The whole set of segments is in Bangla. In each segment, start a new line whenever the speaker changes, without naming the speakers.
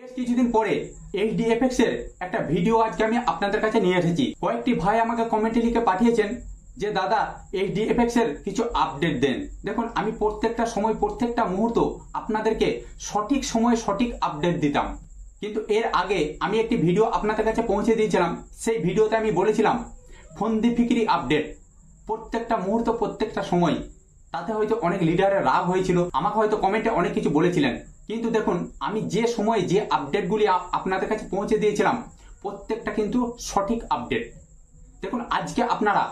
বেশ কিছুদিন পরে এইচডিএফএক্স এর একটা ভিডিও আজকে আমি আপনাদের কাছে নিয়ে এসেছি। কয়েকটি ভাই আমাকে কমেন্টে লিখে পাঠিয়েছেন যে দাদা এইচডিএফএক্স এর কিছু আপডেট দেন। দেখুন, আমি প্রত্যেকটা সময় প্রত্যেকটা মুহূর্ত আপনাদেরকে সঠিক সময়ে সঠিক আপডেট দিতাম, কিন্তু এর আগে আমি একটি ভিডিও আপনাদের কাছে পৌঁছে দিয়েছিলাম। সেই ভিডিওতে আমি বলেছিলাম ফন্দি ফিকিরি আপডেট প্রত্যেকটা মুহূর্ত প্রত্যেকটা সময়। তাতে হয়তো অনেক লিডারের রাগ হয়েছিল, আমাকে হয়তো কমেন্টে অনেক কিছু বলেছিলেন, কিন্তু দেখুন আমি যে সময় যে আপডেটগুলি আপনাদের কাছে পৌঁছে দিয়েছিলাম প্রত্যেকটা কিন্তু সঠিক আপডেট। দেখুন আজকে আপনারা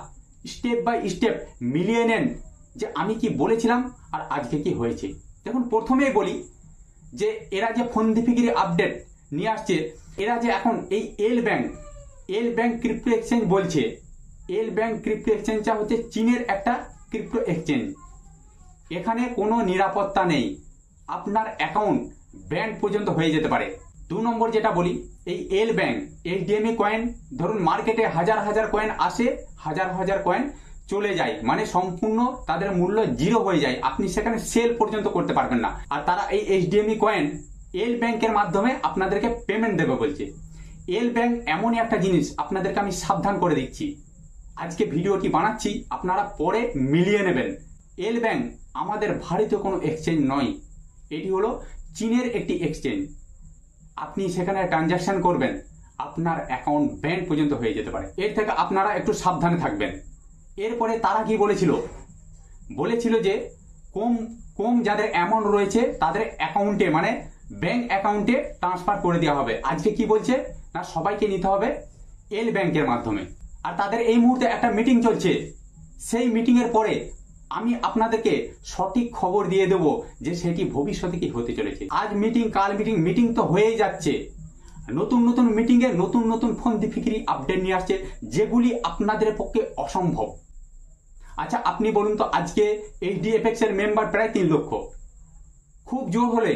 স্টেপ বাই স্টেপ মিলিয়ে নেন যে আমি কি বলেছিলাম আর আজকে কি হয়েছে। দেখুন প্রথমেই বলি যে এরা যে ফন্দি ফিকিরি আপডেট নিয়ে আসছে, এরা যে এখন এই এল ব্যাংক ক্রিপ্টো এক্সচেঞ্জ বলছে। এল ব্যাংক ক্রিপ্টো এক্সচেঞ্জটা হচ্ছে চীনের একটা ক্রিপ্টো এক্সচেঞ্জ। এখানে কোনো নিরাপত্তা নেই, আপনার অ্যাকাউন্ট ব্যান পর্যন্ত হয়ে যেতে পারে। 2 নম্বর যেটা বলি, এই এল ব্যাংক এইচডিএমই কয়েন, ধরুন মার্কেটে হাজার হাজার কয়েন আসে, হাজার হাজার কয়েন চলে যায়, মানে সম্পূর্ণ তাদের মূল্য জিরো হয়ে যায়, আপনি সেখানে সেল পর্যন্ত করতে পারবেন না। আর তারা এই এইচডিএমই কয়েন এল ব্যাংকের মাধ্যমে আপনাদেরকে পেমেন্ট দেবে বলছে। এল ব্যাংক এমনই একটা জিনিস, আপনাদেরকে আমি সাবধান করে দিচ্ছি। আজকে ভিডিওটি বানাচ্ছি, আপনারা পরে মিলিয়ে নেবেন। এল ব্যাংক আমাদের ভারতীয় কোনো এক্সচেঞ্জ নয়, এটি হলো চীনের একটি এক্সচেঞ্জ। আপনি সেখানে ট্রানজাকশন করবেন, আপনার অ্যাকাউন্ট ব্যান পর্যন্ত হয়ে যেতে পারে। এর থেকে আপনারা একটু সাবধানে থাকবেন। এরপরে তারা কি বলেছিল যে কম যাদের অ্যামাউন্ট রয়েছে তাদের অ্যাকাউন্টে, মানে ব্যাংক অ্যাকাউন্টে ট্রান্সফার করে দেওয়া হবে। আজকে কি বলছে না, সবাইকে নিতে হবে এল ব্যাংকের মাধ্যমে। আর তাদের এই মুহূর্তে একটা মিটিং চলছে, সেই মিটিং এর পরে আমি আপনাদেরকে সঠিক খবর দিয়ে দেব যে সেটি ভবিষ্যতে কি হতে চলেছে। আজ মিটিং, কাল মিটিং তো হয়েই যাচ্ছে। নতুন নতুন মিটিং এ নতুন নতুন ফন্দি ফিকিরি আপডেট নিয়ে আসছে, যেগুলি আপনাদের পক্ষে অসম্ভব। আচ্ছা আপনি বলুন তো, আজকে এইচডিএফএক্স এর মেম্বার প্রায় 3 লক্ষ, খুব জোর হলে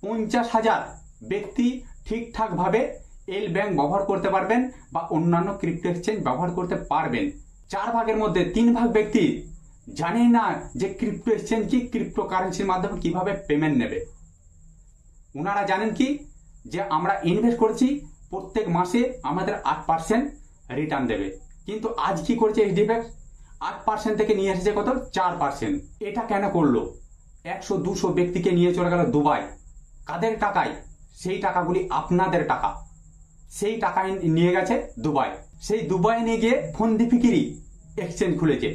50,000 ব্যক্তি ঠিকঠাক ভাবে এল ব্যাংক ব্যবহার করতে পারবেন বা অন্যান্য ক্রিপ্টো এক্সচেঞ্জ ব্যবহার করতে পারবেন। 4 ভাগের মধ্যে 3 ভাগ ব্যক্তি জানেন না যে ক্রিপ্টো এক্সচেঞ্জ কি, ক্রিপ্টো কারেন্সির মাধ্যমে কিভাবে পেমেন্ট নেবে। ওনারা জানেন কি, যে আমরা ইনভেস্ট করছি, প্রত্যেক মাসে আমাদের 8% রিটার্ন দেবে। কিন্তু আজ কি করছে এইচডিএফএক্স, 8% থেকে নিয়ে এসেছে কত, 4%। এটা কেন করলো? 100-200 ব্যক্তিকে নিয়ে চলে গেল দুবাই। কাদের টাকায়? সেই টাকাগুলি আপনাদের টাকা, সেই টাকায় নিয়ে গেছে দুবাই। সেই দুবাই নিয়ে গিয়ে ফন্দি ফিকিরি এক্সচেঞ্জ খুলেছে।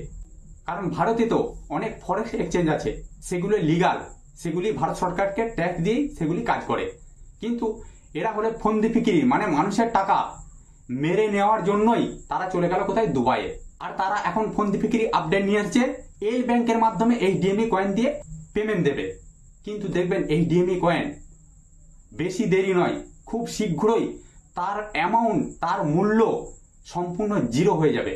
কারণ ভারতে তো অনেক ফরেক্স এক্সচেঞ্জ আছে, সেগুলো লিগাল, সেগুলি ভারত সরকারকে ট্যাক্স দিয়েই সেগুলি কাজ করে। কিন্তু এরা হলে ফন্দি ফিকিরি, মানে মানুষের টাকা মেরে নেওয়ার জন্যই তারা চলে গেল কোথায়, দুবাইয়ে। আর তারা এখন ফন্দি ফিকিরি আপডেট নিয়ে আসছে, এই ব্যাংকের মাধ্যমে এইচডিএমই কয়েন দিয়ে পেমেন্ট দেবে। কিন্তু দেখবেন এইচডিএমই কয়েন বেশি দেরি নয়, খুব শীঘ্রই তার অ্যামাউন্ট, তার মূল্য সম্পূর্ণ জিরো হয়ে যাবে।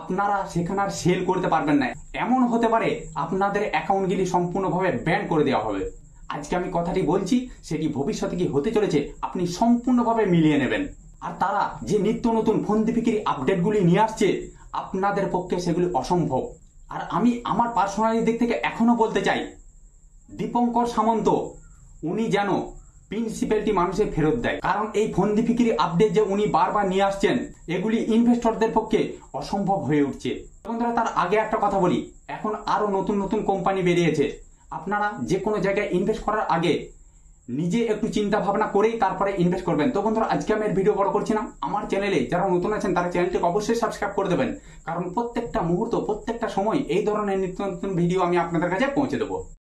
আপনারা সেখানে আর সেল করতে পারবেন না। এমন হতে পারে আপনাদের অ্যাকাউন্টগুলি সম্পূর্ণভাবে ব্যান করে দেওয়া হবে। আজকে আমি কথাটি বলছি, সেটি ভবিষ্যতে কি হতে চলেছে আপনি সম্পূর্ণভাবে মিলিয়ে নেবেন। আর তারা যে নিত্য নতুন ফন্দি ফিকিরি আপডেটগুলি নিয়ে আসছে, আপনাদের পক্ষে সেগুলি অসম্ভব। আর আমি আমার পার্সোনালি দিক থেকে এখনো বলতে চাই, দীপঙ্কর সামন্ত উনি যেন প্রিন্সিপালটি মানুষের ফেরত দেয়। কারণ এই ফন্দি ফিকিরি আপডেট যে উনি বারবার নিয়ে আসছেন, এগুলি ইনভেস্টরদের পক্ষে অসম্ভব হয়ে উঠছে। বন্ধুরা, তার আগে একটা কথা বলি, এখন আরো নতুন নতুন কোম্পানি বেরিয়েছে। আপনারা যে কোনো জায়গায় ইনভেস্ট করার আগে নিজে একটু চিন্তা ভাবনা করেই তারপরে ইনভেস্ট করবেন। তো বন্ধুরা, আজকে আমি এর ভিডিও বড় করছি না। আমার চ্যানেলে যারা নতুন আছেন তারা চ্যানেলটিকে অবশ্যই সাবস্ক্রাইব করে দেবেন, কারণ প্রত্যেকটা মুহূর্ত প্রত্যেকটা সময় এই ধরনের নিত্য নতুন ভিডিও আমি আপনাদের কাছে পৌঁছে দেবো।